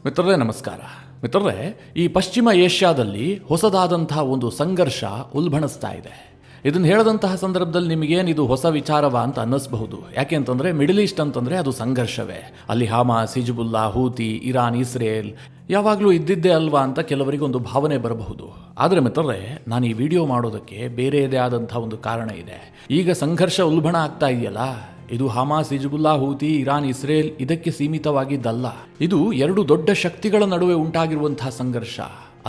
ಮಿತ್ರರೇ ನಮಸ್ಕಾರ. ಮಿತ್ರರೇ, ಈ ಪಶ್ಚಿಮ ಏಷ್ಯಾದಲ್ಲಿ ಹೊಸದಾದಂತಹ ಒಂದು ಸಂಘರ್ಷ ಉಲ್ಬಣಿಸ್ತಾ ಇದೆ. ಇದನ್ನು ಹೇಳದಂತಹ ಸಂದರ್ಭದಲ್ಲಿ ನಿಮಗೇನಿದು ಹೊಸ ವಿಚಾರವ ಅಂತ ಅನ್ನಿಸಬಹುದು. ಯಾಕೆ ಅಂತಂದರೆ ಮಿಡಲ್ ಈಸ್ಟ್ ಅಂತಂದರೆ ಅದು ಸಂಘರ್ಷವೇ. ಅಲ್ಲಿ ಹಮಾಸ್, ಹಿಜ್ಬುಲ್ಲಾ, ಹೂತಿ, ಇರಾನ್, ಇಸ್ರೇಲ್ ಯಾವಾಗಲೂ ಇದ್ದಿದ್ದೇ ಅಲ್ವಾ ಅಂತ ಕೆಲವರಿಗೊಂದು ಭಾವನೆ ಬರಬಹುದು. ಆದರೆ ಮಿತ್ರರೇ, ನಾನು ಈ ವಿಡಿಯೋ ಮಾಡೋದಕ್ಕೆ ಬೇರೆಯದೇ ಆದಂಥ ಒಂದು ಕಾರಣ ಇದೆ. ಈಗ ಸಂಘರ್ಷ ಉಲ್ಬಣ ಆಗ್ತಾ ಇದೆಯಲ್ಲ, ಇದು ಹಮಾಸ್, ಹಿಜ್ಬುಲ್ಲಾ, ಹೂತಿ, ಇರಾನ್, ಇಸ್ರೇಲ್ ಇದಕ್ಕೆ ಸೀಮಿತವಾಗಿದ್ದಲ್ಲ. ಇದು ಎರಡು ದೊಡ್ಡ ಶಕ್ತಿಗಳ ನಡುವೆ ಉಂಟಾಗಿರುವಂತಹ ಸಂಘರ್ಷ.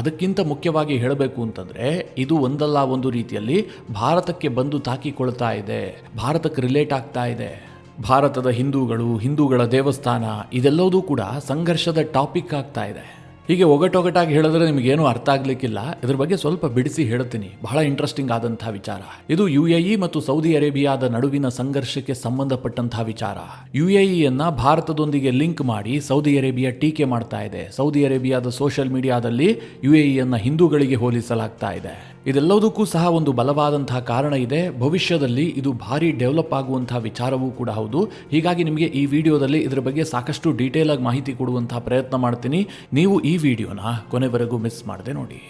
ಅದಕ್ಕಿಂತ ಮುಖ್ಯವಾಗಿ ಹೇಳಬೇಕು ಅಂತಂದರೆ ಇದು ಒಂದಲ್ಲ ಒಂದು ರೀತಿಯಲ್ಲಿ ಭಾರತಕ್ಕೆ ಬಂದು ತಾಕಿಕೊಳ್ತಾ ಇದೆ, ಭಾರತಕ್ಕೆ ರಿಲೇಟ್ ಆಗ್ತಾ ಇದೆ. ಭಾರತದ ಹಿಂದೂಗಳ ದೇವಸ್ಥಾನ ಇದೆಲ್ಲವೂ ಕೂಡ ಸಂಘರ್ಷದ ಟಾಪಿಕ್ ಆಗ್ತಾ ಇದೆ. ಹೀಗೆ ಒಗಟೊಗಟಾಗಿ ಹೇಳಿದ್ರೆ ನಿಮಗೇನು ಅರ್ಥ ಆಗ್ಲಿಕ್ಕಿಲ್ಲ. ಇದ್ರ ಬಗ್ಗೆ ಸ್ವಲ್ಪ ಬಿಡಿಸಿ ಹೇಳ್ತೀನಿ. ಬಹಳ ಇಂಟ್ರೆಸ್ಟಿಂಗ್ ಆದಂತಹ ವಿಚಾರ ಇದು. UAE ಮತ್ತು ಸೌದಿ ಅರೇಬಿಯಾದ ನಡುವಿನ ಸಂಘರ್ಷಕ್ಕೆ ಸಂಬಂಧಪಟ್ಟಂತಹ ವಿಚಾರ. UAEಯನ್ನ ಭಾರತದೊಂದಿಗೆ ಲಿಂಕ್ ಮಾಡಿ ಸೌದಿ ಅರೇಬಿಯಾ ಟೀಕೆ ಮಾಡ್ತಾ ಇದೆ. ಸೌದಿ ಅರೇಬಿಯಾದ ಸೋಷಿಯಲ್ ಮೀಡಿಯಾದಲ್ಲಿ UAEಯನ್ನ ಹಿಂದೂಗಳಿಗೆ ಹೋಲಿಸಲಾಗ್ತಾ ಇದೆ. ಇದೆಲ್ಲದಕ್ಕೂ ಸಹ ಒಂದು ಬಲವಾದಂತಹ ಕಾರಣ ಇದೆ. ಭವಿಷ್ಯದಲ್ಲಿ ಇದು ಭಾರಿ ಡೆವಲಪ್ ಆಗುವಂತಹ ವಿಚಾರವೂ ಕೂಡ ಹೌದು. ಹೀಗಾಗಿ ನಿಮಗೆ ಈ ವಿಡಿಯೋದಲ್ಲಿ ಇದರ ಬಗ್ಗೆ ಸಾಕಷ್ಟು ಡೀಟೇಲ್ ಆಗಿ ಮಾಹಿತಿ ಕೊಡುವಂತಹ ಪ್ರಯತ್ನ ಮಾಡ್ತೀನಿ. ನೀವು ಈ ವಿಡಿಯೋನ ಕೊನೆವರೆಗೂ ಮಿಸ್ ಮಾಡದೆ ನೋಡಿ.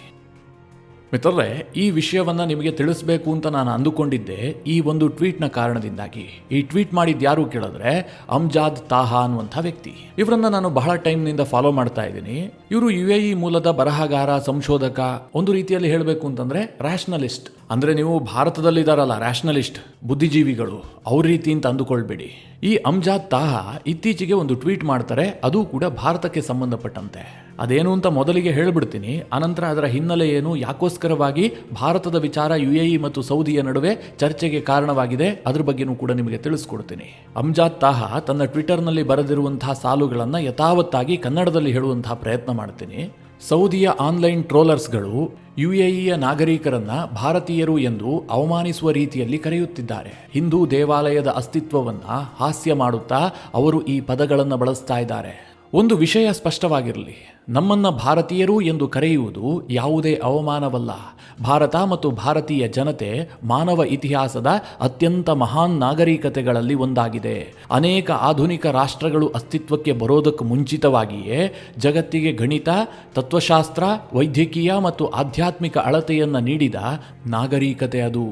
ಮಿತ್ರರೇ, ಈ ವಿಷಯವನ್ನು ನಿಮಗೆ ತಿಳಿಸಬೇಕು ಅಂತ ನಾನು ಅಂದುಕೊಂಡಿದ್ದೆ ಈ ಒಂದು ಟ್ವೀಟ್ನ ಕಾರಣದಿಂದಾಗಿ. ಈ ಟ್ವೀಟ್ ಮಾಡಿದ್ದು ಯಾರು ಕೇಳಿದ್ರೆ ಅಮ್ಜಾದ್ ತಾಹಾ ಅನ್ನುವಂಥ ವ್ಯಕ್ತಿ. ಇವರನ್ನ ನಾನು ಬಹಳ ಟೈಮ್ನಿಂದ ಫಾಲೋ ಮಾಡ್ತಾ ಇದ್ದೀನಿ. ಇವರು UAE ಮೂಲದ ಬರಹಗಾರ, ಸಂಶೋಧಕ, ಒಂದು ರೀತಿಯಲ್ಲಿ ಹೇಳಬೇಕು ಅಂತಂದ್ರೆ ರ್ಯಾಷನಲಿಸ್ಟ್. ಅಂದ್ರೆ ನೀವು ಭಾರತದಲ್ಲಿದ್ದಾರಲ್ಲ ರ್ಯಾಷನಲಿಸ್ಟ್, ಬುದ್ಧಿಜೀವಿಗಳು, ಅವ್ರ ರೀತಿ ಅಂತ ಅಂದುಕೊಳ್ಬೇಡಿ. ಈ ಅಮ್ಜಾದ್ ತಾಹಾ ಇತ್ತೀಚೆಗೆ ಒಂದು ಟ್ವೀಟ್ ಮಾಡ್ತಾರೆ, ಅದು ಕೂಡ ಭಾರತಕ್ಕೆ ಸಂಬಂಧಪಟ್ಟಂತೆ. ಅದೇನು ಅಂತ ಮೊದಲಿಗೆ ಹೇಳ್ಬಿಡ್ತೀನಿ, ಅನಂತರ ಅದರ ಹಿನ್ನೆಲೆ ಏನು, ಯಾಕೋಸ್ಕರವಾಗಿ ಭಾರತದ ವಿಚಾರ UAE ಮತ್ತು ಸೌದಿಯ ನಡುವೆ ಚರ್ಚೆಗೆ ಕಾರಣವಾಗಿದೆ, ಅದ್ರ ಬಗ್ಗೆನೂ ಕೂಡ ನಿಮಗೆ ತಿಳಿಸ್ಕೊಡ್ತೀನಿ. ಅಮ್ಜಾದ್ ತಾಹಾ ತನ್ನ ಟ್ವಿಟರ್ನಲ್ಲಿ ಬರೆದಿರುವಂತಹ ಸಾಲುಗಳನ್ನು ಯಥಾವತ್ತಾಗಿ ಕನ್ನಡದಲ್ಲಿ ಹೇಳುವಂತಹ ಪ್ರಯತ್ನ ಮಾಡ್ತೀನಿ. ಸೌದಿಯ ಆನ್ಲೈನ್ ಟ್ರೋಲರ್ಸ್ಗಳು UAEಯ ನಾಗರಿಕರನ್ನ ಭಾರತೀಯರು ಎಂದು ಅವಮಾನಿಸುವ ರೀತಿಯಲ್ಲಿ ಕರೆಯುತ್ತಿದ್ದಾರೆ. ಹಿಂದೂ ದೇವಾಲಯದ ಅಸ್ತಿತ್ವವನ್ನ ಹಾಸ್ಯ ಮಾಡುತ್ತಾ ಅವರು ಈ ಪದಗಳನ್ನು ಬಳಸ್ತಾ ಇದ್ದಾರೆ. ಒಂದು ವಿಷಯ ಸ್ಪಷ್ಟವಾಗಿರಲಿ, ನಮ್ಮನ್ನ ಭಾರತೀಯರು ಎಂದು ಕರೆಯುವುದು ಯಾವುದೇ ಅವಮಾನವಲ್ಲ. ಭಾರತ ಮತ್ತು ಭಾರತೀಯ ಜನತೆ ಮಾನವ ಇತಿಹಾಸದ ಅತ್ಯಂತ ಮಹಾನ್ ನಾಗರಿಕತೆಗಳಲ್ಲಿ ಒಂದಾಗಿದೆ. ಅನೇಕ ಆಧುನಿಕ ರಾಷ್ಟ್ರಗಳು ಅಸ್ತಿತ್ವಕ್ಕೆ ಬರೋದಕ್ಕೆ ಮುಂಚಿತವಾಗಿಯೇ ಜಗತ್ತಿಗೆ ಗಣಿತ, ತತ್ವಶಾಸ್ತ್ರ, ವೈದ್ಯಕೀಯ ಮತ್ತು ಆಧ್ಯಾತ್ಮಿಕ ಅಳತೆಯನ್ನು ನೀಡಿದ ನಾಗರಿಕತೆ ಅದು.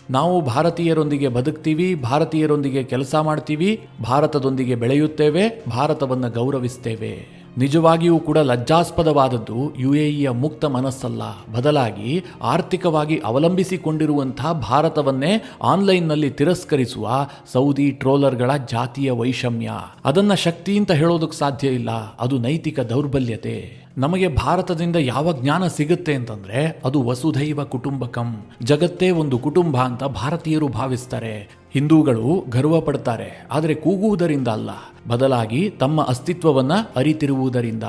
ನಾವು ಭಾರತೀಯರೊಂದಿಗೆ ಬದುಕ್ತೀವಿ, ಭಾರತೀಯರೊಂದಿಗೆ ಕೆಲಸ ಮಾಡ್ತೀವಿ, ಭಾರತದೊಂದಿಗೆ ಬೆಳೆಯುತ್ತೇವೆ, ಭಾರತವನ್ನು ಗೌರವಿಸ್ತೇವೆ. ನಿಜವಾಗಿಯೂ ಕೂಡ ಲಜ್ಜಾಸ್ಪದವಾದದ್ದು UAEಯ ಮುಕ್ತ ಮನಸ್ಸಲ್ಲ, ಬದಲಾಗಿ ಆರ್ಥಿಕವಾಗಿ ಅವಲಂಬಿಸಿಕೊಂಡಿರುವಂತಹ ಭಾರತವನ್ನೇ ಆನ್ಲೈನ್ನಲ್ಲಿ ತಿರಸ್ಕರಿಸುವ ಸೌದಿ ಟ್ರೋಲರ್ಗಳ ಜಾತಿಯ ವೈಷಮ್ಯ. ಅದನ್ನ ಶಕ್ತಿ ಅಂತ ಹೇಳೋದಕ್ಕೆ ಸಾಧ್ಯ ಇಲ್ಲ, ಅದು ನೈತಿಕ ದೌರ್ಬಲ್ಯತೆ. ನಮಗೆ ಭಾರತದಿಂದ ಯಾವ ಜ್ಞಾನ ಸಿಗುತ್ತೆ ಅಂತಂದ್ರೆ ಅದು ವಸುಧೈವ ಕುಟುಂಬಕಂ, ಜಗತ್ತೇ ಒಂದು ಕುಟುಂಬ ಅಂತ ಭಾರತೀಯರು ಭಾವಿಸ್ತಾರೆ. ಹಿಂದೂಗಳು ಗರ್ವ ಪಡ್ತಾರೆ, ಆದರೆ ಕೂಗುವುದರಿಂದ ಅಲ್ಲ, ಬದಲಾಗಿ ತಮ್ಮ ಅಸ್ತಿತ್ವವನ್ನ ಅರಿತಿರುವುದರಿಂದ.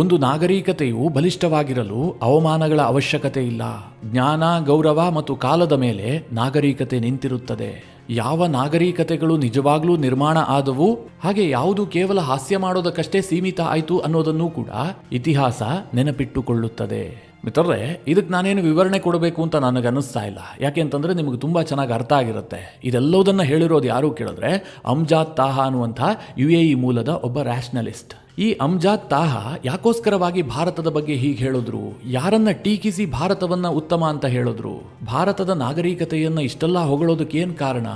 ಒಂದು ನಾಗರಿಕತೆಯು ಬಲಿಷ್ಠವಾಗಿರಲು ಅವಮಾನಗಳ ಅವಶ್ಯಕತೆ ಇಲ್ಲ. ಜ್ಞಾನ, ಗೌರವ ಮತ್ತು ಕಾಲದ ಮೇಲೆ ನಾಗರಿಕತೆ ನಿಂತಿರುತ್ತದೆ. ಯಾವ ನಾಗರಿಕತೆಗಳು ನಿಜವಾಗ್ಲೂ ನಿರ್ಮಾಣ ಆದವು, ಹಾಗೆ ಯಾವುದು ಕೇವಲ ಹಾಸ್ಯ ಮಾಡೋದಕ್ಕಷ್ಟೇ ಸೀಮಿತ ಆಯಿತು ಅನ್ನೋದನ್ನು ಕೂಡ ಇತಿಹಾಸ ನೆನಪಿಟ್ಟುಕೊಳ್ಳುತ್ತದೆ. ಮಿತ್ರರೇ, ಇದಕ್ಕೆ ನಾನೇನು ವಿವರಣೆ ಕೊಡಬೇಕು ಅಂತ ನನಗೆ ಅನ್ನಿಸ್ತಾ ಇಲ್ಲ. ಯಾಕೆ ಅಂತಂದ್ರೆ ನಿಮಗೆ ತುಂಬಾ ಚೆನ್ನಾಗಿ ಅರ್ಥ ಆಗಿರುತ್ತೆ. ಇದೆಲ್ಲೋದನ್ನ ಹೇಳಿರೋದು ಯಾರು ಕೇಳಿದ್ರೆ ಅಮ್ಜಾದ್ ತಾಹಾ ಅನ್ನುವಂಥ UAE ಮೂಲದ ಒಬ್ಬ ರ್ಯಾಷನಲಿಸ್ಟ್. ಈ ಅಮ್ಜಾದ್ ತಾಹಾ ಯಾಕೋಸ್ಕರವಾಗಿ ಭಾರತದ ಬಗ್ಗೆ ಹೀಗೆ ಹೇಳಿದ್ರು, ಯಾರನ್ನ ಟೀಕಿಸಿ ಭಾರತವನ್ನ ಉತ್ತಮ ಅಂತ ಹೇಳಿದ್ರು, ಭಾರತದ ನಾಗರಿಕತೆಯನ್ನ ಇಷ್ಟೆಲ್ಲ ಹೊಗಳೋದಕ್ಕೆ ಏನ್ ಕಾರಣ?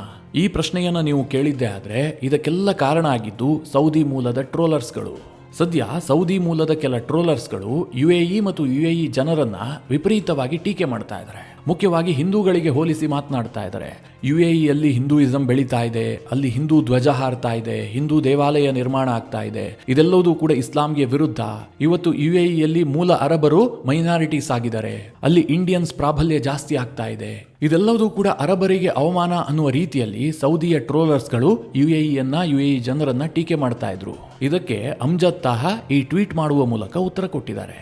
ಈ ಪ್ರಶ್ನೆಯನ್ನ ನೀವು ಕೇಳಿದ್ದೆ ಆದ್ರೆ ಇದಕ್ಕೆಲ್ಲ ಕಾರಣ ಆಗಿದ್ದು ಸೌದಿ ಮೂಲದ ಟ್ರೋಲರ್ಸ್ಗಳು. ಸದ್ಯ ಸೌದಿ ಮೂಲದ ಕೆಲ ಟ್ರೋಲರ್ಸ್ಗಳು UAE ಮತ್ತು UAE ಜನರನ್ನ ವಿಪರೀತವಾಗಿ ಟೀಕೆ ಮಾಡ್ತಾ ಇದ್ದಾರೆ. ಮುಖ್ಯವಾಗಿ ಹಿಂದೂಗಳಿಗೆ ಹೋಲಿಸಿ ಮಾತನಾಡ್ತಾ ಇದ್ದಾರೆ. UAEಯಲ್ಲಿ ಹಿಂದೂಯಿಸಂ ಬೆಳೀತಾ ಇದೆ, ಅಲ್ಲಿ ಹಿಂದೂ ಧ್ವಜ ಹಾರ್ತಾ ಇದೆ, ಹಿಂದೂ ದೇವಾಲಯ ನಿರ್ಮಾಣ ಆಗ್ತಾ ಇದೆ, ಇದೆಲ್ಲವೂ ಕೂಡ ಇಸ್ಲಾಂಗೆ ವಿರುದ್ಧ. ಇವತ್ತು UAEಯಲ್ಲಿ ಮೂಲ ಅರಬರು ಮೈನಾರಿಟೀಸ್ ಆಗಿದ್ದಾರೆ, ಅಲ್ಲಿ ಇಂಡಿಯನ್ಸ್ ಪ್ರಾಬಲ್ಯ ಜಾಸ್ತಿ ಆಗ್ತಾ ಇದೆ. ಇದೆಲ್ಲವೂ ಕೂಡ ಅರಬರಿಗೆ ಅವಮಾನ ಅನ್ನುವ ರೀತಿಯಲ್ಲಿ ಸೌದಿಯ ಟ್ರೋಲರ್ಸ್ಗಳು UAE ಜನರನ್ನ ಟೀಕೆ ಮಾಡ್ತಾ ಇದ್ರು. ಇದಕ್ಕೆ ಅಮ್ಜದ್ ತಾಹಾ ಈ ಟ್ವೀಟ್ ಮಾಡುವ ಮೂಲಕ ಉತ್ತರ ಕೊಟ್ಟಿದ್ದಾರೆ.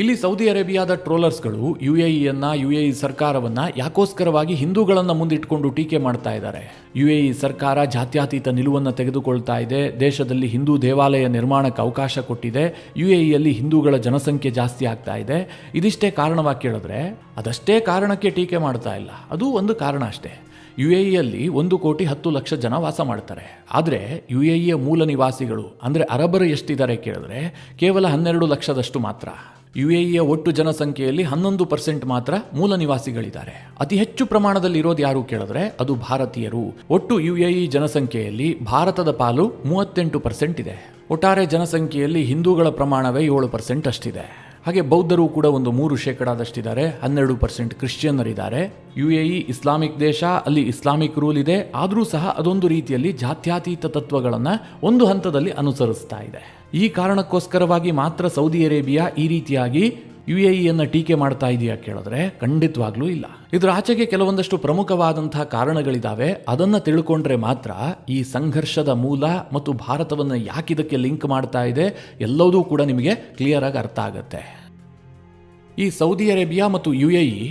ಇಲ್ಲಿ ಸೌದಿ ಅರೇಬಿಯಾದ ಟ್ರೋಲರ್ಸ್ಗಳು UAE ಸರ್ಕಾರವನ್ನ ಯಾಕೋಸ್ಕರವಾಗಿ ಹಿಂದೂಗಳನ್ನ ಮುಂದಿಟ್ಕೊಂಡು ಟೀಕೆ ಮಾಡ್ತಾ ಇದ್ದಾರೆ. UAE ಸರ್ಕಾರ ಜಾತ್ಯತೀತ ನಿಲುವನ್ನು ತೆಗೆದುಕೊಳ್ತಾ ಇದೆ, ದೇಶದಲ್ಲಿ ಹಿಂದೂ ದೇವಾಲಯ ನಿರ್ಮಾಣಕ್ಕೆ ಅವಕಾಶ ಕೊಟ್ಟಿದೆ, UAEಯಲ್ಲಿ ಹಿಂದೂಗಳ ಜನಸಂಖ್ಯೆ ಜಾಸ್ತಿ ಆಗ್ತಾ ಇದೆ. ಇದಿಷ್ಟೇ ಕಾರಣವಾಗಿ ಕೇಳಿದ್ರೆ ಅದಷ್ಟೇ ಕಾರಣಕ್ಕೆ ಟೀಕೆ ಮಾಡ್ತಾ ಇಲ್ಲ, ಅದು ಒಂದು ಕಾರಣ ಅಷ್ಟೇ. UAEಯಲ್ಲಿ 1,10,00,000 ಜನ ವಾಸ ಮಾಡ್ತಾರೆ. ಆದರೆ UAEಯ ಮೂಲ ನಿವಾಸಿಗಳು ಅಂದರೆ ಅರಬರು ಎಷ್ಟಿದ್ದಾರೆ ಕೇಳಿದ್ರೆ ಕೇವಲ 12 ಲಕ್ಷದಷ್ಟು ಮಾತ್ರ. UAEಯ ಒಟ್ಟು ಜನಸಂಖ್ಯೆಯಲ್ಲಿ 11% ಮಾತ್ರ ಮೂಲ ನಿವಾಸಿಗಳಿದ್ದಾರೆ. ಅತಿ ಹೆಚ್ಚು ಪ್ರಮಾಣದಲ್ಲಿ ಇರೋದು ಯಾರು ಕೇಳಿದ್ರೆ ಅದು ಭಾರತೀಯರು. ಒಟ್ಟು UAE ಜನಸಂಖ್ಯೆಯಲ್ಲಿ ಭಾರತದ ಪಾಲು 38% ಇದೆ. ಒಟ್ಟಾರೆ ಜನಸಂಖ್ಯೆಯಲ್ಲಿ ಹಿಂದೂಗಳ ಪ್ರಮಾಣವೇ 7% ಅಷ್ಟಿದೆ. ಹಾಗೆ ಬೌದ್ಧರು ಕೂಡ ಒಂದು 3% 12% ಕ್ರಿಶ್ಚಿಯನ್ನರಿದ್ದಾರೆ. UAE ಇಸ್ಲಾಮಿಕ್ ದೇಶ, ಅಲ್ಲಿ ಇಸ್ಲಾಮಿಕ್ ರೂಲ್ ಇದೆ. ಆದರೂ ಸಹ ಅದೊಂದು ರೀತಿಯಲ್ಲಿ ಜಾತ್ಯತೀತ ತತ್ವಗಳನ್ನು ಒಂದು ಹಂತದಲ್ಲಿ ಅನುಸರಿಸ್ತಾ ಇದೆ. ಈ ಕಾರಣಕ್ಕೋಸ್ಕರವಾಗಿ ಮಾತ್ರ ಸೌದಿ ಅರೇಬಿಯಾ ಈ ರೀತಿಯಾಗಿ UAEಯನ್ನು ಟೀಕೆ ಮಾಡ್ತಾ ಇದೆಯಾ ಕೇಳಿದ್ರೆ ಖಂಡಿತವಾಗ್ಲೂ ಇಲ್ಲ. ಇದರ ಆಚೆಗೆ ಕೆಲವೊಂದಷ್ಟು ಪ್ರಮುಖವಾದಂತಹ ಕಾರಣಗಳಿದ್ದಾವೆ. ಅದನ್ನು ತಿಳ್ಕೊಂಡ್ರೆ ಮಾತ್ರ ಈ ಸಂಘರ್ಷದ ಮೂಲ ಮತ್ತು ಭಾರತವನ್ನು ಯಾಕಿದಕ್ಕೆ ಲಿಂಕ್ ಮಾಡ್ತಾ ಇದೆ ಎಲ್ಲವೂ ಕೂಡ ನಿಮಗೆ ಕ್ಲಿಯರ್ ಆಗಿ ಅರ್ಥ ಆಗುತ್ತೆ. ಈ ಸೌದಿ ಅರೇಬಿಯಾ ಮತ್ತು UAE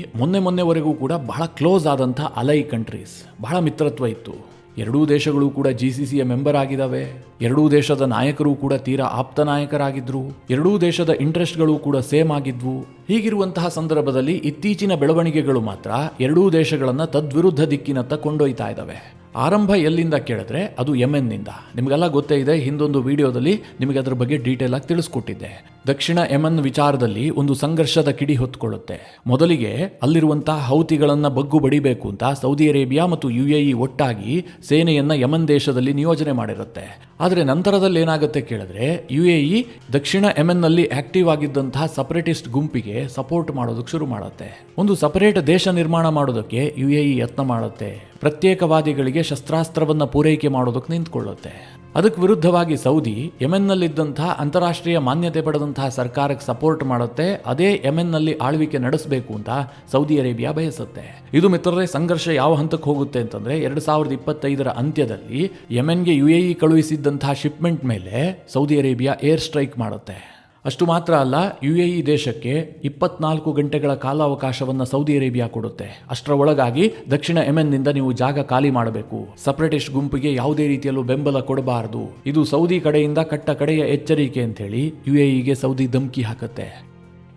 ಮೊನ್ನೆವರೆಗೂ ಕೂಡ ಬಹಳ ಕ್ಲೋಸ್ ಆದಂಥ ಅಲೈ ಕಂಟ್ರೀಸ್, ಬಹಳ ಮಿತ್ರತ್ವ ಇತ್ತು. ಎರಡೂ ದೇಶಗಳು ಕೂಡ GCCಯ ಮೆಂಬರ್ ಆಗಿದ್ದಾವೆ. ಎರಡೂ ದೇಶದ ನಾಯಕರು ಕೂಡ ತೀರಾ ಆಪ್ತ ನಾಯಕರಾಗಿದ್ರು. ಎರಡೂ ದೇಶದ ಇಂಟ್ರೆಸ್ಟ್ಗಳು ಕೂಡ ಸೇಮ್ ಆಗಿದ್ವು. ಹೀಗಿರುವಂತಹ ಸಂದರ್ಭದಲ್ಲಿ ಇತ್ತೀಚಿನ ಬೆಳವಣಿಗೆಗಳು ಮಾತ್ರ ಎರಡೂ ದೇಶಗಳನ್ನು ತದ್ವಿರುದ್ಧ ದಿಕ್ಕಿನತ್ತ ಕೊಂಡೊಯ್ತಾ ಇದ್ದಾವೆ. ಆರಂಭ ಎಲ್ಲಿಂದ ಕೇಳಿದ್ರೆ ಅದು ಯೆಮೆನ್ನಿಂದ. ನಿಮಗೆಲ್ಲ ಗೊತ್ತೇ ಇದೆ, ಹಿಂದೊಂದು ವಿಡಿಯೋದಲ್ಲಿ ನಿಮಗೆ ಅದರ ಬಗ್ಗೆ ಡೀಟೇಲ್ ಆಗಿ ತಿಳಿಸ್ಕೊಟ್ಟಿದ್ದೆ. ದಕ್ಷಿಣ ಯೆಮೆನ್ ವಿಚಾರದಲ್ಲಿ ಒಂದು ಸಂಘರ್ಷದ ಕಿಡಿ ಹೊತ್ಕೊಳ್ಳುತ್ತೆ. ಮೊದಲಿಗೆ ಅಲ್ಲಿರುವಂತಹ ಹೌತಿಗಳನ್ನು ಬಗ್ಗು ಬಡಿಬೇಕು ಅಂತ ಸೌದಿ ಅರೇಬಿಯಾ ಮತ್ತು UAE ಒಟ್ಟಾಗಿ ಸೇನೆಯನ್ನ ಯೆಮೆನ್ ದೇಶದಲ್ಲಿ ನಿಯೋಜನೆ ಮಾಡಿರುತ್ತೆ. ಆದರೆ ನಂತರದಲ್ಲಿ ಏನಾಗುತ್ತೆ ಕೇಳಿದ್ರೆ UAE ದಕ್ಷಿಣ ಯೆಮೆನ್ನಲ್ಲಿ ಆಕ್ಟಿವ್ ಆಗಿದ್ದಂತಹ ಸಪರೇಟಿಸ್ಟ್ ಗುಂಪಿಗೆ ಸಪೋರ್ಟ್ ಮಾಡೋದಕ್ಕೆ ಶುರು ಮಾಡುತ್ತೆ. ಒಂದು ಸಪರೇಟ್ ದೇಶ ನಿರ್ಮಾಣ ಮಾಡೋದಕ್ಕೆ UAE ಯತ್ನ ಮಾಡುತ್ತೆ. ಪ್ರತ್ಯೇಕವಾದಿಗಳಿಗೆ ಶಸ್ತ್ರಾಸ್ತ್ರವನ್ನು ಪೂರೈಕೆ ಮಾಡೋದಕ್ಕೆ ನಿಂತ್ಕೊಳ್ಳುತ್ತೆ. ಅದಕ್ಕೆ ವಿರುದ್ಧವಾಗಿ ಸೌದಿ ಯೆಮೆನ್ನಲ್ಲಿದ್ದಂತಹ ಅಂತಾರಾಷ್ಟ್ರೀಯ ಮಾನ್ಯತೆ ಪಡೆದಂತಹ ಸರ್ಕಾರಕ್ಕೆ ಸಪೋರ್ಟ್ ಮಾಡುತ್ತೆ. ಅದೇ ಯೆಮೆನ್ನಲ್ಲಿ ಆಳ್ವಿಕೆ ನಡೆಸಬೇಕು ಅಂತ ಸೌದಿ ಅರೇಬಿಯಾ ಬಯಸುತ್ತೆ. ಇದು ಮಿತ್ರರೇ ಸಂಘರ್ಷ ಯಾವ ಹಂತಕ್ಕೆ ಹೋಗುತ್ತೆ ಅಂತಂದ್ರೆ 2025ರ ಅಂತ್ಯದಲ್ಲಿ ಯೆಮೆನ್ಗೆ UAE ಕಳುಹಿಸಿದ್ದಂತಹ ಶಿಪ್ಮೆಂಟ್ ಮೇಲೆ ಸೌದಿ ಅರೇಬಿಯಾ ಏರ್ ಸ್ಟ್ರೈಕ್ ಮಾಡುತ್ತೆ. ಅಷ್ಟು ಮಾತ್ರ ಅಲ್ಲ, UAE ದೇಶಕ್ಕೆ 24 ಗಂಟೆಗಳ ಕಾಲಾವಕಾಶವನ್ನು ಸೌದಿ ಅರೇಬಿಯಾ ಕೊಡುತ್ತೆ. ಅಷ್ಟರ ಒಳಗಾಗಿ ದಕ್ಷಿಣ ಯೆಮೆನ್ನಿಂದ ನೀವು ಜಾಗ ಖಾಲಿ ಮಾಡಬೇಕು. ಸಪರೇಟಿಸ್ಟ್ ಗುಂಪಿಗೆ ಯಾವುದೇ ರೀತಿಯಲ್ಲೂ ಬೆಂಬಲ ಕೊಡಬಾರದು. ಇದು ಸೌದಿ ಕಡೆಯಿಂದ ಕಟ್ಟ ಕಡೆಯ ಎಚ್ಚರಿಕೆ ಅಂತ ಹೇಳಿ UAEಗೆ ಸೌದಿ ಧಮಕಿ ಹಾಕುತ್ತೆ.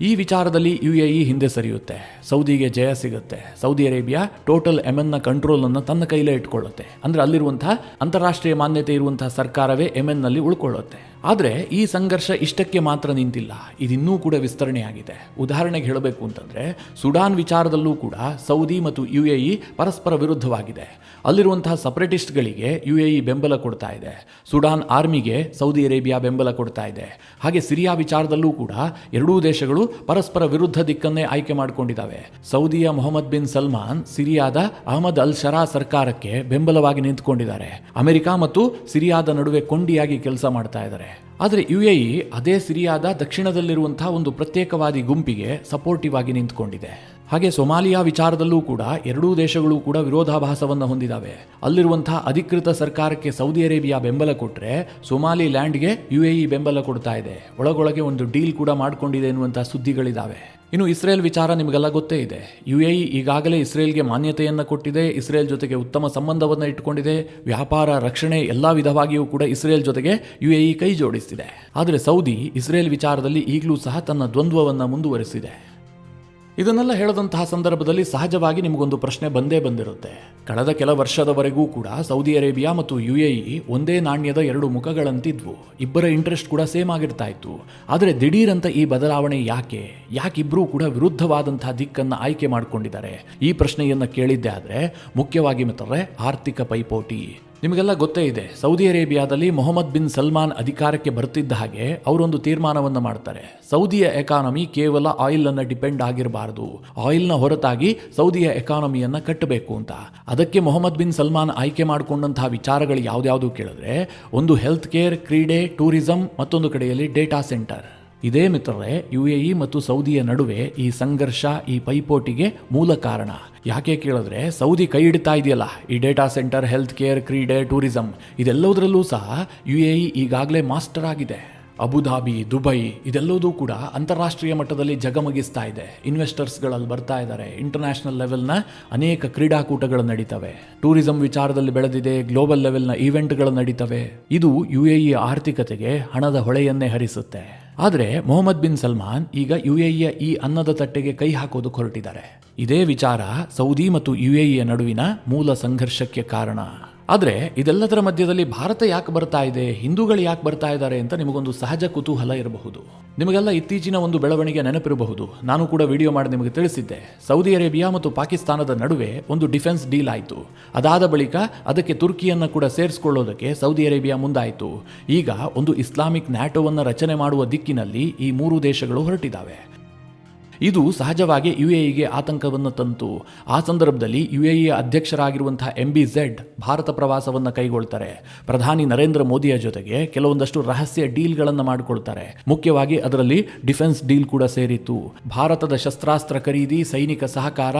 ಈ ವಿಚಾರದಲ್ಲಿ UAE ಹಿಂದೆ ಸರಿಯುತ್ತೆ. ಸೌದಿಗೆ ಜಯ ಸಿಗುತ್ತೆ. ಸೌದಿ ಅರೇಬಿಯಾ ಟೋಟಲ್ ಯೆಮೆನ್ನ ಕಂಟ್ರೋಲನ್ನು ತನ್ನ ಕೈಲೇ ಇಟ್ಕೊಳ್ಳುತ್ತೆ. ಅಂದರೆ ಅಲ್ಲಿರುವಂತಹ ಅಂತಾರಾಷ್ಟ್ರೀಯ ಮಾನ್ಯತೆ ಇರುವಂತಹ ಸರ್ಕಾರವೇ ಯೆಮೆನ್ನಲ್ಲಿ ಉಳ್ಕೊಳ್ಳುತ್ತೆ. ಆದರೆ ಈ ಸಂಘರ್ಷ ಇಷ್ಟಕ್ಕೆ ಮಾತ್ರ ನಿಂತಿಲ್ಲ, ಇದಿನ್ನೂ ಕೂಡ ವಿಸ್ತರಣೆಯಾಗಿದೆ. ಉದಾಹರಣೆಗೆ ಹೇಳಬೇಕು ಅಂತಂದರೆ ಸುಡಾನ್ ವಿಚಾರದಲ್ಲೂ ಕೂಡ ಸೌದಿ ಮತ್ತು UAE ಪರಸ್ಪರ ವಿರುದ್ಧವಾಗಿದೆ. ಅಲ್ಲಿರುವಂತಹ ಸಪರೇಟಿಸ್ಟ್ಗಳಿಗೆ UAE ಬೆಂಬಲ ಕೊಡ್ತಾ ಇದೆ. ಸುಡಾನ್ ಆರ್ಮಿಗೆ ಸೌದಿ ಅರೇಬಿಯಾ ಬೆಂಬಲ ಕೊಡ್ತಾ ಇದೆ. ಹಾಗೆ ಸಿರಿಯಾ ವಿಚಾರದಲ್ಲೂ ಕೂಡ ಎರಡೂ ದೇಶಗಳು ಪರಸ್ಪರ ವಿರುದ್ಧ ದಿಕ್ಕನ್ನೇ ಆಯ್ಕೆ ಮಾಡಿಕೊಂಡಿದ್ದಾವೆ. ಸೌದಿಯ ಮೊಹಮ್ಮದ್ ಬಿನ್ ಸಲ್ಮಾನ್ ಸಿರಿಯಾದ ಅಹಮದ್ ಅಲ್ ಶರಾ ಸರ್ಕಾರಕ್ಕೆ ಬೆಂಬಲವಾಗಿ ನಿಂತುಕೊಂಡಿದ್ದಾರೆ. ಅಮೆರಿಕ ಮತ್ತು ಸಿರಿಯಾದ ನಡುವೆ ಕೊಂಡಿಯಾಗಿ ಕೆಲಸ ಮಾಡ್ತಾ ಇದ್ದಾರೆ. ಆದರೆ UAE ಅದೇ ಸಿರಿಯಾದ ದಕ್ಷಿಣದಲ್ಲಿರುವಂತಹ ಒಂದು ಪ್ರತ್ಯೇಕವಾದಿ ಗುಂಪಿಗೆ ಸಪೋರ್ಟಿವ್ ಆಗಿ ನಿಂತುಕೊಂಡಿದೆ. ಹಾಗೆ ಸೊಮಾಲಿಯಾ ವಿಚಾರದಲ್ಲೂ ಕೂಡ ಎರಡೂ ದೇಶಗಳು ಕೂಡ ವಿರೋಧಾಭಾಸವನ್ನು ಹೊಂದಿದ್ದಾವೆ. ಅಲ್ಲಿರುವಂತಹ ಅಧಿಕೃತ ಸರ್ಕಾರಕ್ಕೆ ಸೌದಿ ಅರೇಬಿಯಾ ಬೆಂಬಲ ಕೊಟ್ಟರೆ ಸೊಮಾಲಿ ಲ್ಯಾಂಡ್ಗೆ UAE ಬೆಂಬಲ ಕೊಡ್ತಾ ಇದೆ. ಒಳಗೊಳಗೆ ಒಂದು ಡೀಲ್ ಕೂಡ ಮಾಡಿಕೊಂಡಿದೆ ಎನ್ನುವಂತಹ ಸುದ್ದಿಗಳಿದ್ದಾವೆ. ಇನ್ನು ಇಸ್ರೇಲ್ ವಿಚಾರ ನಿಮಗೆಲ್ಲ ಗೊತ್ತೇ ಇದೆ. UAE ಈಗಾಗಲೇ ಇಸ್ರೇಲ್ಗೆ ಮಾನ್ಯತೆಯನ್ನು ಕೊಟ್ಟಿದೆ. ಇಸ್ರೇಲ್ ಜೊತೆಗೆ ಉತ್ತಮ ಸಂಬಂಧವನ್ನು ಇಟ್ಟುಕೊಂಡಿದೆ. ವ್ಯಾಪಾರ, ರಕ್ಷಣೆ ಎಲ್ಲ ವಿಧವಾಗಿಯೂ ಕೂಡ ಇಸ್ರೇಲ್ ಜೊತೆಗೆ UAE ಕೈ ಜೋಡಿಸಿದೆ. ಆದರೆ ಸೌದಿ ಇಸ್ರೇಲ್ ವಿಚಾರದಲ್ಲಿ ಈಗಲೂ ಸಹ ತನ್ನ ದ್ವಂದ್ವವನ್ನು ಮುಂದುವರಿಸಿದೆ. ಇದನ್ನೆಲ್ಲ ಹೇಳದಂತಹ ಸಂದರ್ಭದಲ್ಲಿ ಸಹಜವಾಗಿ ನಿಮಗೊಂದು ಪ್ರಶ್ನೆ ಬಂದೇ ಬಂದಿರುತ್ತೆ. ಕಳೆದ ಕೆಲ ವರ್ಷದವರೆಗೂ ಕೂಡ ಸೌದಿ ಅರೇಬಿಯಾ ಮತ್ತು UAE ಒಂದೇ ನಾಣ್ಯದ ಎರಡು ಮುಖಗಳಂತಿದ್ವು. ಇಬ್ಬರ ಇಂಟ್ರೆಸ್ಟ್ ಕೂಡ ಸೇಮ್ ಆಗಿರ್ತಾ ಇತ್ತು. ಆದರೆ ದಿಢೀರಂತ ಈ ಬದಲಾವಣೆ ಯಾಕಿಬ್ಬರೂ ಕೂಡ ವಿರುದ್ಧವಾದಂತಹ ದಿಕ್ಕನ್ನು ಆಯ್ಕೆ ಮಾಡಿಕೊಂಡಿದ್ದಾರೆ? ಈ ಪ್ರಶ್ನೆಯನ್ನು ಕೇಳಿದ್ದೆ. ಆದರೆ ಮುಖ್ಯವಾಗಿ ಮಿತ್ರರೇ, ಆರ್ಥಿಕ ಪೈಪೋಟಿ. ನಿಮಗೆಲ್ಲ ಗೊತ್ತೇ ಇದೆ, ಸೌದಿ ಅರೇಬಿಯಾದಲ್ಲಿ ಮೊಹಮ್ಮದ್ ಬಿನ್ ಸಲ್ಮಾನ್ ಅಧಿಕಾರಕ್ಕೆ ಬರ್ತಿದ್ದ ಹಾಗೆ ಅವರೊಂದು ತೀರ್ಮಾನವನ್ನು ಮಾಡ್ತಾರೆ. ಸೌದಿಯ ಎಕಾನಮಿ ಕೇವಲ ಆಯಿಲ್ ಅನ್ನು ಡಿಪೆಂಡ್ ಆಗಿರಬಾರದು, ಆಯಿಲ್ನ ಹೊರತಾಗಿ ಸೌದಿಯ ಎಕಾನಮಿಯನ್ನು ಕಟ್ಟಬೇಕು ಅಂತ. ಅದಕ್ಕೆ ಮೊಹಮ್ಮದ್ ಬಿನ್ ಸಲ್ಮಾನ್ ಆಯ್ಕೆ ಮಾಡಿಕೊಂಡಂತಹ ವಿಚಾರಗಳು ಯಾವ್ದಾವುದು ಕೇಳಿದ್ರೆ, ಒಂದು ಹೆಲ್ತ್ ಕೇರ್, ಕ್ರೀಡೆ, ಟೂರಿಸಂ, ಮತ್ತೊಂದು ಕಡೆಯಲ್ಲಿ ಡೇಟಾ ಸೆಂಟರ್. ಇದೇ ಮಿತ್ರರೇ UAE ಮತ್ತು ಸೌದಿಯ ನಡುವೆ ಈ ಸಂಘರ್ಷ, ಈ ಪೈಪೋಟಿಗೆ ಮೂಲ ಕಾರಣ. ಯಾಕೆ ಕೇಳಿದ್ರೆ, ಸೌದಿ ಕೈ ಹಿಡಿತಾ ಇದೆಯಲ್ಲ ಈ ಡೇಟಾ ಸೆಂಟರ್, ಹೆಲ್ತ್ ಕೇರ್, ಕ್ರೀಡೆ, ಟೂರಿಸಂ ಇದೆಲ್ಲದರಲ್ಲೂ ಸಹ UAE ಈಗಾಗಲೇ ಮಾಸ್ಟರ್ ಆಗಿದೆ. ಅಬುಧಾಬಿ, ದುಬೈ ಇದೆಲ್ಲದೂ ಕೂಡ ಅಂತಾರಾಷ್ಟ್ರೀಯ ಮಟ್ಟದಲ್ಲಿ ಜಗಮಗಿಸ್ತಾ ಇದೆ. ಇನ್ವೆಸ್ಟರ್ಸ್ಗಳಲ್ಲಿ ಬರ್ತಾ ಇದ್ದಾರೆ. ಇಂಟರ್ನ್ಯಾಷನಲ್ ಲೆವೆಲ್ನ ಅನೇಕ ಕ್ರೀಡಾಕೂಟಗಳು ನಡೀತವೆ. ಟೂರಿಸಂ ವಿಚಾರದಲ್ಲಿ ಬೆಳೆದಿದೆ. ಗ್ಲೋಬಲ್ ಲೆವೆಲ್ನ ಈವೆಂಟ್ಗಳು ನಡೀತವೆ. ಇದು UAE ಆರ್ಥಿಕತೆಗೆ ಹಣದ ಹೊಳೆಯನ್ನೇ ಹರಿಸುತ್ತೆ. ಆದರೆ ಮೊಹಮ್ಮದ್ ಬಿನ್ ಸಲ್ಮಾನ್ ಈಗ UAEಯ ಈ ಅನ್ನದ ತಟ್ಟೆಗೆ ಕೈ ಹಾಕೋದಕ್ಕೆ ಹೊರಟಿದ್ದಾರೆ. ಇದೇ ವಿಚಾರ ಸೌದಿ ಮತ್ತು UAEಯ ನಡುವಿನ ಮೂಲ ಸಂಘರ್ಷಕ್ಕೆ ಕಾರಣ. ಆದರೆ ಇದೆಲ್ಲದರ ಮಧ್ಯದಲ್ಲಿ ಭಾರತ ಯಾಕೆ ಬರ್ತಾ ಇದೆ, ಹಿಂದೂಗಳು ಯಾಕೆ ಬರ್ತಾ ಇದ್ದಾರೆ ಅಂತ ನಿಮಗೊಂದು ಸಹಜ ಕುತೂಹಲ ಇರಬಹುದು. ನಿಮಗೆಲ್ಲ ಇತ್ತೀಚಿನ ಒಂದು ಬೆಳವಣಿಗೆ ನೆನಪಿರಬಹುದು. ನಾನು ಕೂಡ ವಿಡಿಯೋ ಮಾಡಿ ನಿಮಗೆ ತಿಳಿಸಿದ್ದೆ. ಸೌದಿ ಅರೇಬಿಯಾ ಮತ್ತು ಪಾಕಿಸ್ತಾನದ ನಡುವೆ ಒಂದು ಡಿಫೆನ್ಸ್ ಡೀಲ್ ಆಯಿತು. ಅದಾದ ಬಳಿಕ ಅದಕ್ಕೆ ತುರ್ಕಿಯನ್ನು ಕೂಡ ಸೇರಿಸಿಕೊಳ್ಳೋದಕ್ಕೆ ಸೌದಿ ಅರೇಬಿಯಾ ಮುಂದಾಯಿತು. ಈಗ ಒಂದು ಇಸ್ಲಾಮಿಕ್ ನ್ಯಾಟೋವನ್ನು ರಚನೆ ಮಾಡುವ ದಿಕ್ಕಿನಲ್ಲಿ ಈ ಮೂರು ದೇಶಗಳು ಹೊರಟಿದ್ದಾವೆ. ಇದು ಸಹಜವಾಗಿ UAEಗೆ ಆತಂಕವನ್ನು ತಂತು. ಆ ಸಂದರ್ಭದಲ್ಲಿ UAEಯ ಅಧ್ಯಕ್ಷರಾಗಿರುವಂತಹ MBZ ಭಾರತ ಪ್ರವಾಸವನ್ನು ಕೈಗೊಳ್ತಾರೆ. ಪ್ರಧಾನಿ ನರೇಂದ್ರ ಮೋದಿಯ ಜೊತೆಗೆ ಕೆಲವೊಂದಷ್ಟು ರಹಸ್ಯ ಡೀಲ್ಗಳನ್ನು ಮಾಡಿಕೊಳ್ತಾರೆ. ಮುಖ್ಯವಾಗಿ ಅದರಲ್ಲಿ ಡಿಫೆನ್ಸ್ ಡೀಲ್ ಕೂಡ ಸೇರಿತ್ತು. ಭಾರತದ ಶಸ್ತ್ರಾಸ್ತ್ರ ಖರೀದಿ, ಸೈನಿಕ ಸಹಕಾರ,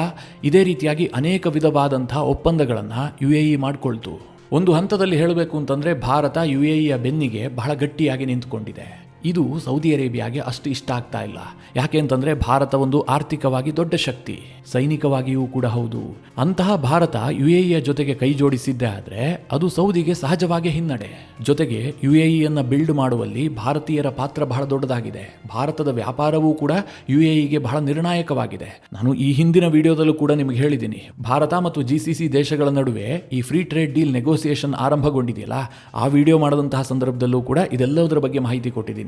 ಇದೇ ರೀತಿಯಾಗಿ ಅನೇಕ ವಿಧವಾದಂತಹ ಒಪ್ಪಂದಗಳನ್ನು UAE ಮಾಡಿಕೊಳ್ತು. ಒಂದು ಹಂತದಲ್ಲಿ ಹೇಳಬೇಕು ಅಂತಂದರೆ ಭಾರತ UAEಯ ಬೆನ್ನಿಗೆ ಬಹಳ ಗಟ್ಟಿಯಾಗಿ ನಿಂತುಕೊಂಡಿದೆ. ಇದು ಸೌದಿ ಅರೇಬಿಯಾಗೆ ಅಷ್ಟು ಇಷ್ಟ ಆಗ್ತಾ ಇಲ್ಲ. ಯಾಕೆ ಅಂತಂದರೆ ಭಾರತ ಒಂದು ಆರ್ಥಿಕವಾಗಿ ದೊಡ್ಡ ಶಕ್ತಿ, ಸೈನಿಕವಾಗಿಯೂ ಕೂಡ ಹೌದು. ಅಂತಹ ಭಾರತ UAEಯ ಜೊತೆಗೆ ಕೈ ಜೋಡಿಸಿದ್ದೇ ಆದರೆ ಅದು ಸೌದಿಗೆ ಸಹಜವಾಗಿ ಹಿನ್ನಡೆ. ಜೊತೆಗೆ UAEಯನ್ನು ಬಿಲ್ಡ್ ಮಾಡುವಲ್ಲಿ ಭಾರತೀಯರ ಪಾತ್ರ ಬಹಳ ದೊಡ್ಡದಾಗಿದೆ. ಭಾರತದ ವ್ಯಾಪಾರವೂ ಕೂಡ UAEಗೆ ಬಹಳ ನಿರ್ಣಾಯಕವಾಗಿದೆ. ನಾನು ಈ ಹಿಂದಿನ ವಿಡಿಯೋದಲ್ಲೂ ಕೂಡ ನಿಮಗೆ ಹೇಳಿದ್ದೀನಿ, ಭಾರತ ಮತ್ತು GCC ದೇಶಗಳ ನಡುವೆ ಈ ಫ್ರೀ ಟ್ರೇಡ್ ಡೀಲ್ ನೆಗೋಸಿಯೇಷನ್ ಆರಂಭಗೊಂಡಿದೆಯಲ್ಲ, ಆ ವಿಡಿಯೋ ಮಾಡಿದಂತಹ ಸಂದರ್ಭದಲ್ಲೂ ಕೂಡ ಇದೆಲ್ಲದರ ಬಗ್ಗೆ ಮಾಹಿತಿ ಕೊಟ್ಟಿದ್ದೀನಿ.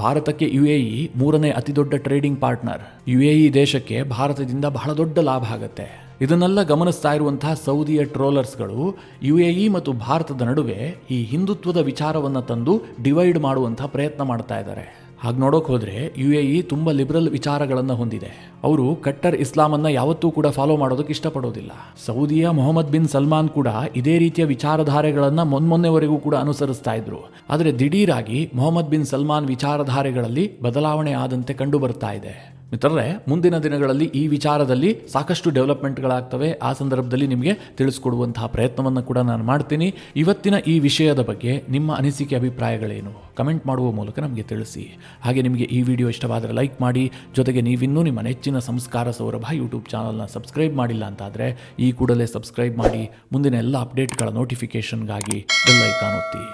ಭಾರತಕ್ಕೆ UAE ಮೂರನೇ ಅತಿ ದೊಡ್ಡ ಟ್ರೇಡಿಂಗ್ ಪಾರ್ಟ್ನರ್. UAE ದೇಶಕ್ಕೆ ಭಾರತದಿಂದ ಬಹಳ ದೊಡ್ಡ ಲಾಭ ಆಗುತ್ತೆ. ಇದನ್ನೆಲ್ಲ ಗಮನಿಸ್ತಾ ಇರುವಂತಹ ಸೌದಿಯ ಟ್ರೋಲರ್ಸ್ಗಳು UAE ಮತ್ತು ಭಾರತದ ನಡುವೆ ಈ ಹಿಂದುತ್ವದ ವಿಚಾರವನ್ನು ತಂದು ಡಿವೈಡ್ ಮಾಡುವಂತಹ ಪ್ರಯತ್ನ ಮಾಡ್ತಾ ಇದ್ದಾರೆ. ಹಾಗೆ ನೋಡೋಕೆ ಹೋದರೆ UAE ತುಂಬ ಲಿಬರಲ್ ವಿಚಾರಗಳನ್ನು ಹೊಂದಿದೆ. ಅವರು ಕಟ್ಟರ್ ಇಸ್ಲಾಮನ್ನು ಯಾವತ್ತೂ ಕೂಡ ಫಾಲೋ ಮಾಡೋದಕ್ಕೆ ಇಷ್ಟಪಡೋದಿಲ್ಲ. ಸೌದಿಯ ಮೊಹಮ್ಮದ್ ಬಿನ್ ಸಲ್ಮಾನ್ ಕೂಡ ಇದೇ ರೀತಿಯ ವಿಚಾರಧಾರೆಗಳನ್ನು ಮೊನ್ನೆವರೆಗೂ ಕೂಡ ಅನುಸರಿಸ್ತಾ ಇದ್ರು. ಆದರೆ ದಿಢೀರಾಗಿ ಮೊಹಮ್ಮದ್ ಬಿನ್ ಸಲ್ಮಾನ್ ವಿಚಾರಧಾರೆಗಳಲ್ಲಿ ಬದಲಾವಣೆ ಆದಂತೆ ಕಂಡು ಬರ್ತಾ ಇದೆ. ಮಿತ್ರರೇ, ಮುಂದಿನ ದಿನಗಳಲ್ಲಿ ಈ ವಿಚಾರದಲ್ಲಿ ಸಾಕಷ್ಟು ಡೆವಲಪ್ಮೆಂಟ್ಗಳಾಗ್ತವೆ. ಆ ಸಂದರ್ಭದಲ್ಲಿ ನಿಮಗೆ ತಿಳಿಸ್ಕೊಡುವಂತಹ ಪ್ರಯತ್ನವನ್ನು ಕೂಡ ನಾನು ಮಾಡ್ತೀನಿ. ಇವತ್ತಿನ ಈ ವಿಷಯದ ಬಗ್ಗೆ ನಿಮ್ಮ ಅನಿಸಿಕೆ, ಅಭಿಪ್ರಾಯಗಳೇನು ಕಮೆಂಟ್ ಮಾಡುವ ಮೂಲಕ ನಮಗೆ ತಿಳಿಸಿ. ಹಾಗೆ ನಿಮಗೆ ಈ ವಿಡಿಯೋ ಇಷ್ಟವಾದರೆ ಲೈಕ್ ಮಾಡಿ. ಜೊತೆಗೆ ನೀವಿನ್ನೂ ನಿಮ್ಮ ನೆಚ್ಚಿನ ಸಂಸ್ಕಾರ ಸೌರಭ ಯೂಟ್ಯೂಬ್ ಚಾನಲ್ನ ಸಬ್ಸ್ಕ್ರೈಬ್ ಮಾಡಿಲ್ಲ ಅಂತಾದರೆ ಈ ಕೂಡಲೇ ಸಬ್ಸ್ಕ್ರೈಬ್ ಮಾಡಿ. ಮುಂದಿನ ಎಲ್ಲ ಅಪ್ಡೇಟ್ಗಳ ನೋಟಿಫಿಕೇಷನ್ಗಾಗಿ ಬೆಲ್ ಐಕಾನ್ ಒತ್ತಿ.